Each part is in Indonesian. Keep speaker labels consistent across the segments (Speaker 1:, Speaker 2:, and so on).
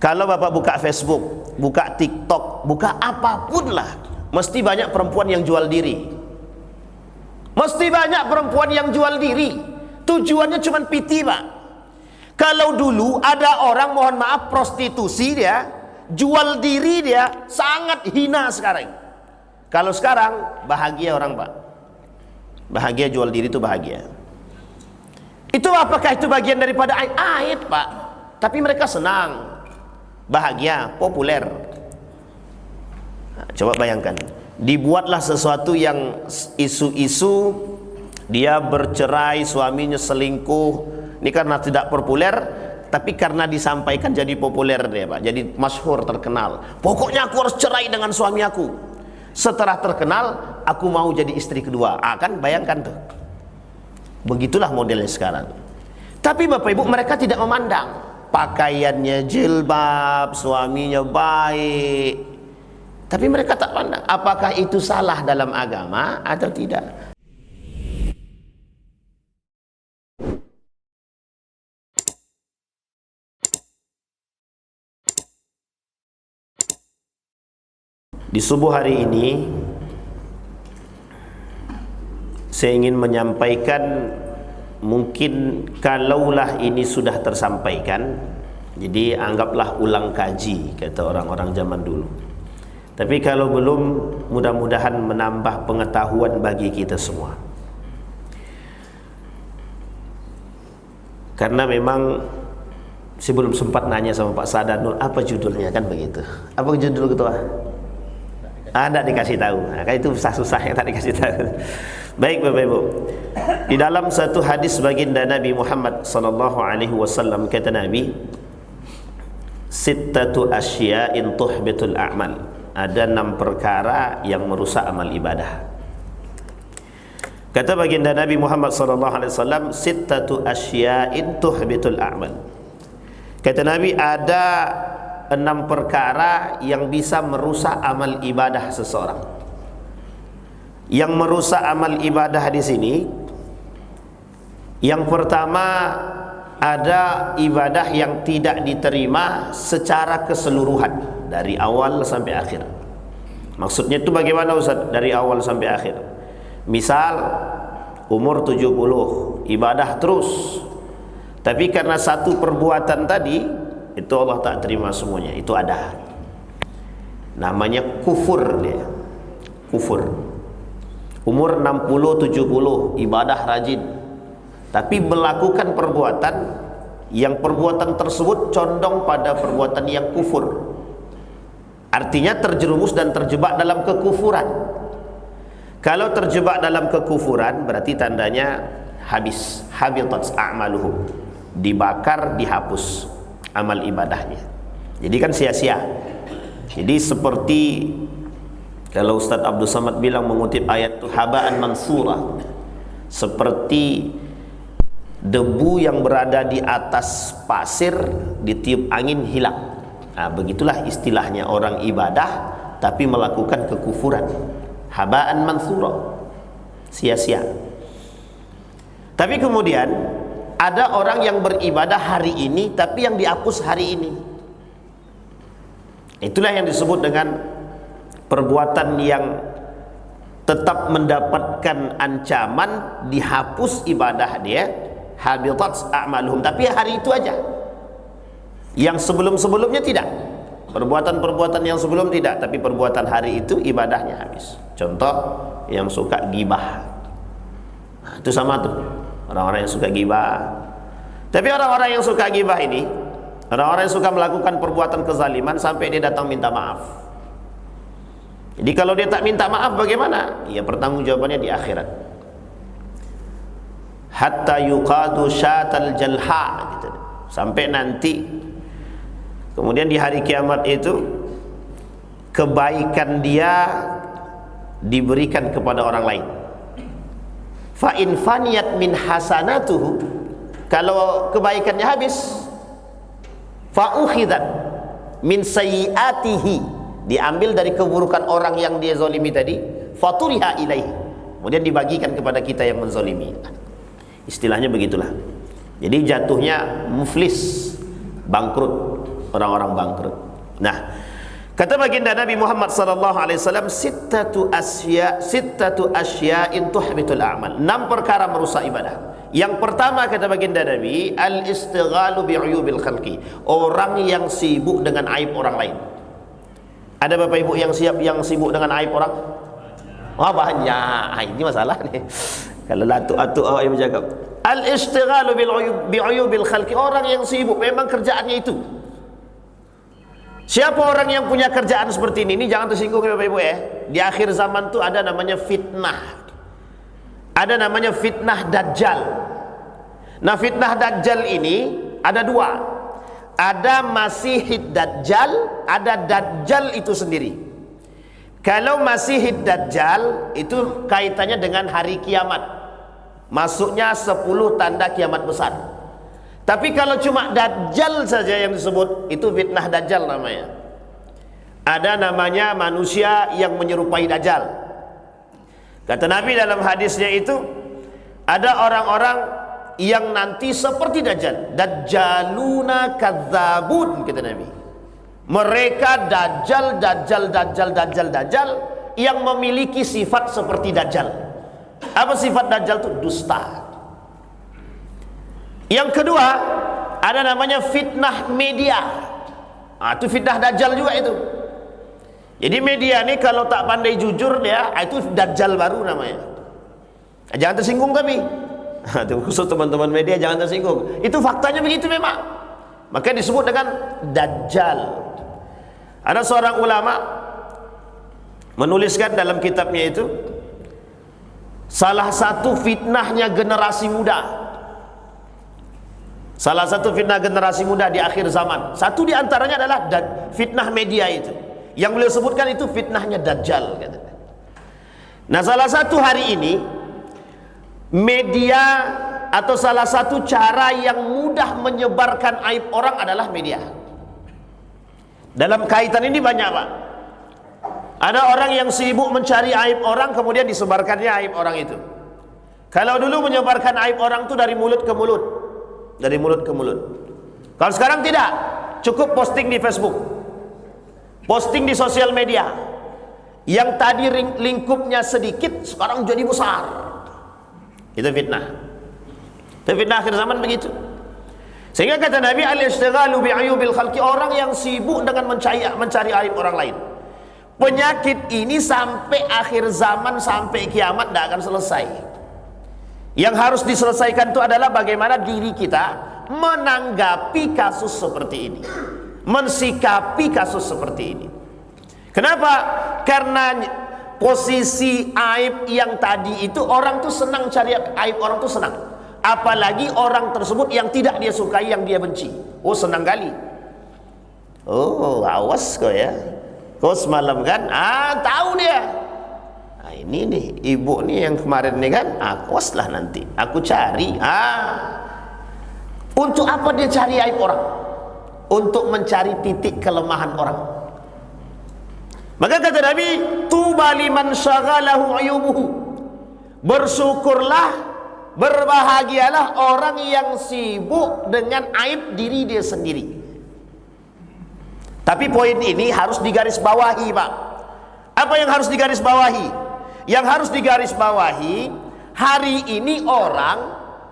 Speaker 1: Kalau bapak buka Facebook, buka TikTok, buka apapun lah, mesti banyak perempuan yang jual diri. Mesti banyak perempuan yang jual diri. Tujuannya cuma piti, pak. Kalau dulu ada orang, mohon maaf, prostitusi dia, jual diri dia, sangat hina sekarang. Kalau sekarang bahagia orang, pak. Bahagia jual diri itu bahagia. Itu apakah itu bagian daripada aib, pak? Tapi mereka senang, bahagia, populer. Nah, coba bayangkan, dibuatlah sesuatu yang isu-isu dia bercerai, suaminya selingkuh. Ini karena tidak populer, tapi karena disampaikan jadi populer dia, pak. Jadi masyhur, terkenal. Pokoknya aku harus cerai dengan suami aku. Setelah terkenal, aku mau jadi istri kedua. Kan bayangkan tuh. Begitulah modelnya sekarang. Tapi bapak ibu, mereka tidak memandang pakaiannya jilbab, suaminya baik, tapi mereka tak pandang apakah itu salah dalam agama atau tidak. Di subuh hari ini saya ingin menyampaikan, mungkin kalaulah ini sudah tersampaikan, jadi anggaplah ulang kaji, kata orang-orang zaman dulu. Tapi kalau belum, mudah-mudahan menambah pengetahuan bagi kita semua. Karena memang saya belum sempat nanya sama Pak Sadanul apa judulnya, kan begitu. Apa judul ketua? Tidak dikasih tahu. Nah, kan itu susah-susah yang tak dikasih tahu. Baik bapak ibu, di dalam satu hadis baginda Nabi Muhammad sallallahu alaihi wasallam, kata Nabi, sittatu asya'in tuhbitul a'mal. Ada 6 perkara yang merusak amal ibadah. Kata baginda Nabi Muhammad sallallahu alaihi wasallam, sittatu asya'in tuhbitul a'mal. Kata Nabi, ada 6 perkara yang bisa merusak amal ibadah seseorang. Yang merusak amal ibadah di sini, yang pertama, ada ibadah yang tidak diterima secara keseluruhan dari awal sampai akhir. Maksudnya itu bagaimana Ustaz? Dari awal sampai akhir. Misal umur 70, ibadah terus, tapi karena satu perbuatan tadi, itu Allah tak terima semuanya. Itu ada, namanya kufur dia. Kufur. Umur 60, 70, ibadah rajin, tapi melakukan perbuatan yang perbuatan tersebut condong pada perbuatan yang kufur. Artinya terjerumus dan terjebak dalam kekufuran. Kalau terjebak dalam kekufuran, berarti tandanya habis, habitat a'maluhum, dibakar, dihapus amal ibadahnya. Jadi kan sia-sia. Jadi seperti kalau Ustaz Abdul Samad bilang, mengutip ayat itu, haba'an mansura, seperti debu yang berada di atas pasir, ditiup angin hilang. Nah, begitulah istilahnya orang ibadah tapi melakukan kekufuran. Haba'an mansura, sia-sia. Tapi kemudian ada orang yang beribadah hari ini tapi yang dihapus hari ini. Itulah yang disebut dengan perbuatan yang tetap mendapatkan ancaman, dihapus ibadah dia, habitat a'maluhum, tapi hari itu aja. Yang sebelum-sebelumnya tidak. Perbuatan-perbuatan yang sebelum tidak, tapi perbuatan hari itu ibadahnya habis. Contoh, yang suka gibah. Nah, itu sama tuh, orang-orang yang suka gibah. Tapi orang-orang yang suka gibah ini, orang-orang yang suka melakukan perbuatan kezaliman sampai dia datang minta maaf. Jadi kalau dia tak minta maaf bagaimana? Ya, pertanggungjawabannya di akhirat. Hatta yuqadu syatal jalha, gitu. Sampai nanti kemudian di hari kiamat itu kebaikan dia diberikan kepada orang lain. Fa in faniyat min hasanatuhu, kalau kebaikannya habis, fa ukhidat min sayyiatihi, diambil dari keburukan orang yang dia zalimi tadi, faturiha ilaihi, kemudian dibagikan kepada kita yang menzalimi. Istilahnya begitulah. Jadi jatuhnya muflis, bangkrut. orang-orang bangkrut. Nah, kata baginda Nabi Muhammad sallallahu alaihi wasallam, sittatu asya'in tuhbitul a'mal. 6 perkara merusak ibadah. Yang pertama kata baginda Nabi, al-istighalu bi'uyubil khalqi. Orang yang sibuk dengan aib orang lain. Ada Bapak Ibu yang sibuk dengan aib orang? Wah, banyak. Ini masalah nih. Kalau latuk-atuk awak yang bercakap. Al-istighalu bi'uyubil khalqi. Orang yang sibuk memang kerjaannya itu. Siapa orang yang punya kerjaan seperti ini jangan tersinggung ya Bapak Ibu ya. Di akhir zaman tuh ada namanya fitnah. Ada namanya fitnah Dajjal. Nah, fitnah Dajjal ini ada 2. Ada Masihid Dajjal, ada Dajjal itu sendiri. Kalau Masihid Dajjal itu kaitannya dengan hari kiamat. Masuknya 10 tanda kiamat besar. Tapi kalau cuma Dajjal saja yang disebut, itu fitnah Dajjal namanya. Ada namanya manusia yang menyerupai Dajjal. Kata Nabi dalam hadisnya itu, ada orang-orang yang nanti seperti Dajjal. Dajjaluna kadzabun, kata Nabi. Mereka Dajjal yang memiliki sifat seperti Dajjal. Apa sifat Dajjal itu? Dusta. Yang kedua, ada namanya fitnah media. Itu fitnah Dajjal juga itu. Jadi media ini kalau tak pandai jujur dia, itu Dajjal baru namanya. Jangan tersinggung kami. Khusus teman-teman media jangan tersinggung. Itu faktanya begitu memang. Maka disebut dengan Dajjal. Ada seorang ulama menuliskan dalam kitabnya itu, salah satu fitnahnya generasi muda. Salah satu fitnah generasi muda di akhir zaman. Satu di antaranya adalah fitnah media itu. Yang beliau sebutkan itu fitnahnya Dajjal. Nah, salah satu hari ini media atau salah satu cara yang mudah menyebarkan aib orang adalah media. Dalam kaitan ini banyak Pak. Ada orang yang sibuk mencari aib orang, kemudian disebarkannya aib orang itu. Kalau dulu menyebarkan aib orang itu dari mulut ke mulut, dari mulut ke mulut. Kalau sekarang tidak, cukup posting di Facebook, posting di sosial media. Yang tadi lingkupnya sedikit, sekarang jadi besar. Itu fitnah. Itu fitnah akhir zaman begitu. Sehingga kata Nabi, al-istighalu bi'ayubil khalqi, orang yang sibuk dengan mencari aib orang lain. Penyakit ini sampai akhir zaman, sampai kiamat tidak akan selesai. Yang harus diselesaikan itu adalah bagaimana diri kita menanggapi kasus seperti ini, mensikapi kasus seperti ini. Kenapa? Karena posisi aib yang tadi itu, orang tuh senang cari aib orang tuh senang. Apalagi orang tersebut yang tidak dia sukai, yang dia benci. Oh, senang kali. Oh, awas kau ya. Kau semalam kan? Tahu dia. Ini nih, ibu nih yang kemarin nih kan? Awaslah nanti. Aku cari. Untuk apa dia cari aib orang? Untuk mencari titik kelemahan orang. Maka kata Nabi, tuba liman syaghalahu ayubuhu. Bersyukurlah, berbahagialah orang yang sibuk dengan aib diri dia sendiri. Tapi poin ini harus digarisbawahi, Pak. Apa yang harus digarisbawahi? Yang harus digarisbawahi, hari ini orang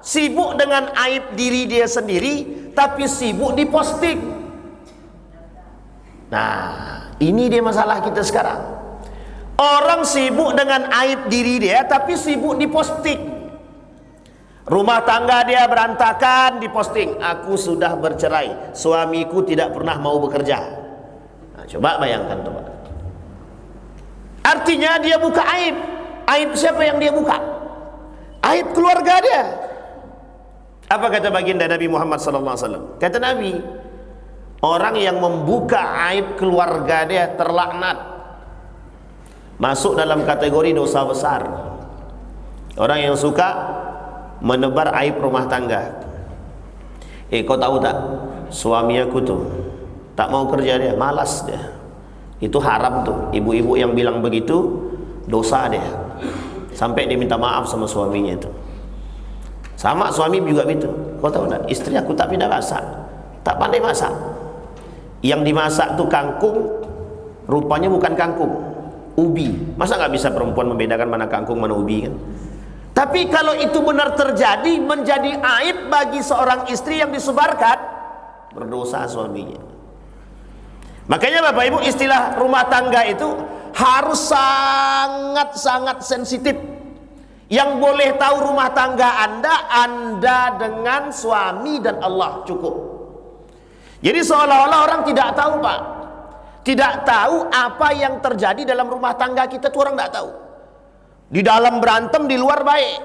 Speaker 1: sibuk dengan aib diri dia sendiri, tapi sibuk diposting. Nah, ini dia masalah kita sekarang. Orang sibuk dengan aib diri dia, tapi sibuk diposting. Rumah tangga dia berantakan, diposting. Aku sudah bercerai, suamiku tidak pernah mau bekerja. Nah, coba bayangkan tuh, Pak. Artinya dia buka aib. Aib siapa yang dia buka? Aib keluarga dia. Apa kata baginda Nabi Muhammad SAW? Kata Nabi, orang yang membuka aib keluarga dia terlaknat, masuk dalam kategori dosa besar. Orang yang suka menebar aib rumah tangga. Kau tahu tak, suami aku tuh tak mau kerja, dia malas dia. Itu haram tuh. Ibu-ibu yang bilang begitu dosa dia. Sampai dia minta maaf sama suaminya itu. Sama suami juga begitu. Kau tahu tak, istri aku tak pindah masak, tak pandai masak. Yang dimasak tuh kangkung, rupanya bukan kangkung, ubi. Masa nggak bisa perempuan membedakan mana kangkung mana ubi kan? Tapi kalau itu benar terjadi, menjadi aib bagi seorang istri yang disebarkan, berdosa suaminya. Makanya Bapak Ibu, istilah rumah tangga itu harus sangat-sangat sensitif. Yang boleh tahu rumah tangga Anda dengan suami dan Allah, cukup. Jadi seolah-olah orang tidak tahu, Pak. Tidak tahu apa yang terjadi dalam rumah tangga kita, tuh orang tidak tahu. Di dalam berantem, di luar baik.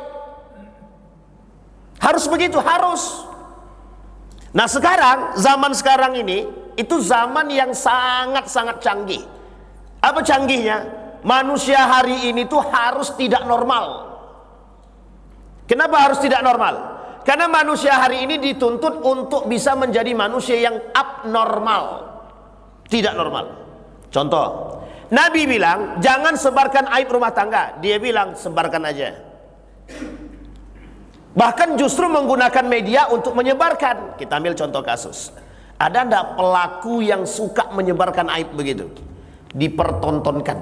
Speaker 1: Harus begitu, harus. Nah sekarang, zaman sekarang ini, itu zaman yang sangat-sangat canggih. Apa canggihnya? Manusia hari ini tuh harus tidak normal. Kenapa harus tidak normal? Karena manusia hari ini dituntut untuk bisa menjadi manusia yang abnormal, tidak normal. Contoh, Nabi bilang jangan sebarkan aib rumah tangga. Dia bilang sebarkan aja. Bahkan justru menggunakan media untuk menyebarkan. Kita ambil contoh kasus. Ada enggak pelaku yang suka menyebarkan aib begitu? Dipertontonkan.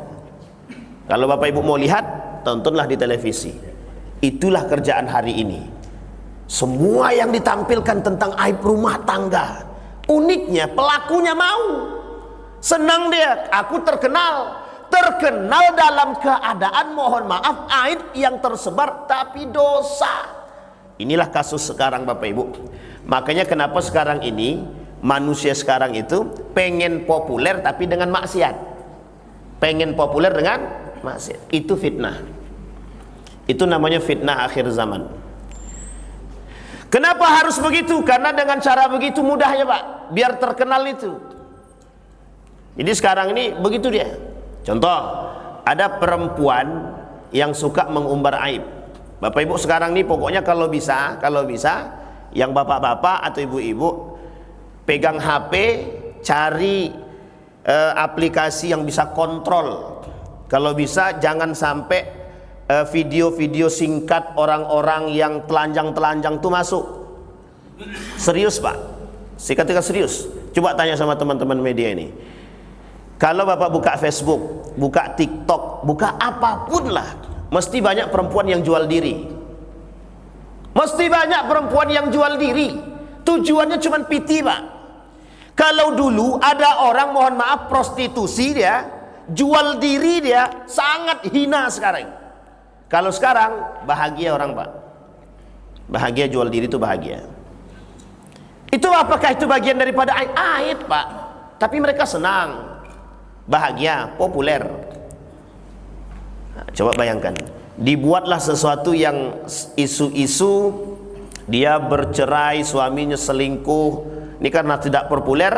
Speaker 1: Kalau Bapak Ibu mau lihat, tontonlah di televisi. Itulah kerjaan hari ini. Semua yang ditampilkan tentang aib rumah tangga. Uniknya pelakunya mau. Senang dia, aku terkenal dalam keadaan mohon maaf aib yang tersebar tapi dosa. Inilah kasus sekarang Bapak Ibu. Makanya kenapa sekarang ini manusia sekarang itu pengen populer tapi dengan maksiat. Pengen populer dengan maksiat. Itu fitnah. Itu namanya fitnah akhir zaman. Kenapa harus begitu? Karena dengan cara begitu mudahnya Pak, biar terkenal itu. Jadi sekarang ini begitu dia. Contoh, ada perempuan yang suka mengumbar aib. Bapak Ibu sekarang ini pokoknya kalau bisa yang bapak-bapak atau ibu-ibu pegang HP, cari aplikasi yang bisa kontrol. Kalau bisa jangan sampai video-video singkat orang-orang yang telanjang-telanjang itu masuk. Serius Pak, ketika serius. Coba tanya sama teman-teman media ini. Kalau Bapak buka Facebook, buka TikTok, buka apapun lah, mesti banyak perempuan yang jual diri. Mesti banyak perempuan yang jual diri. Tujuannya cuma piti Pak. Kalau dulu ada orang mohon maaf prostitusi dia, jual diri dia, sangat hina sekarang. Kalau sekarang bahagia orang Pak. Bahagia jual diri itu bahagia. Itu apakah itu bagian daripada aib Pak? Tapi mereka senang. Bahagia, populer. Nah, coba bayangkan, dibuatlah sesuatu yang isu-isu dia bercerai, suaminya selingkuh. Ini karena tidak populer,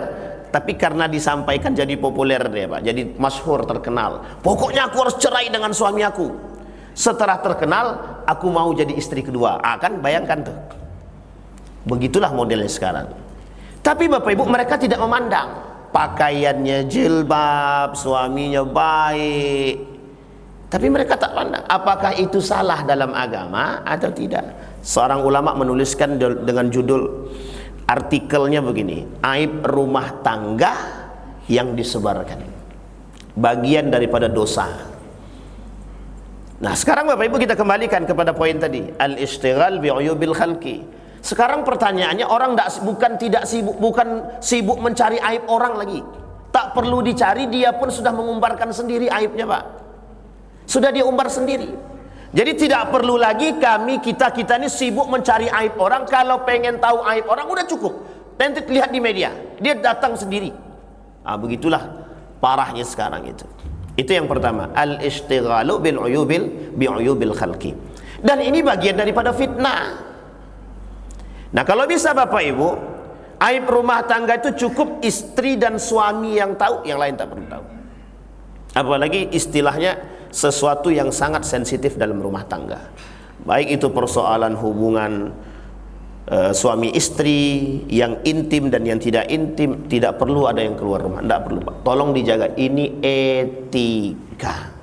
Speaker 1: tapi karena disampaikan jadi populer dia Pak, jadi masyhur, terkenal. Pokoknya aku harus cerai dengan suami aku. Setelah terkenal, aku mau jadi istri kedua. Kan bayangkan tuh. Begitulah modelnya sekarang. Tapi Bapak Ibu, mereka tidak memandang. Pakaiannya jilbab, suaminya baik, tapi mereka tak pandang. Apakah itu salah dalam agama atau tidak? Seorang ulama menuliskan dengan judul artikelnya begini: aib rumah tangga yang disebarkan, bagian daripada dosa. Nah sekarang Bapak Ibu kita kembalikan kepada poin tadi, al-ishtighal bi'uyubil khalqi. Sekarang pertanyaannya, orang bukan sibuk mencari aib orang lagi. Tak perlu dicari, dia pun sudah mengumbarkan sendiri aibnya Pak. Sudah dia umbar sendiri. Jadi tidak perlu lagi kita ini sibuk mencari aib orang. Kalau pengen tahu aib orang udah cukup. Nanti lihat di media, dia datang sendiri. Begitulah parahnya sekarang itu. Itu yang pertama, al-ishtighalu bi'uyubil khalqi. Dan ini bagian daripada fitnah. Nah kalau bisa Bapak Ibu, aib rumah tangga itu cukup istri dan suami yang tahu, yang lain tak perlu tahu. Apalagi istilahnya sesuatu yang sangat sensitif dalam rumah tangga. Baik itu persoalan hubungan suami istri yang intim dan yang tidak intim, tidak perlu ada yang keluar rumah, tidak perlu Pak. Tolong dijaga, ini etika.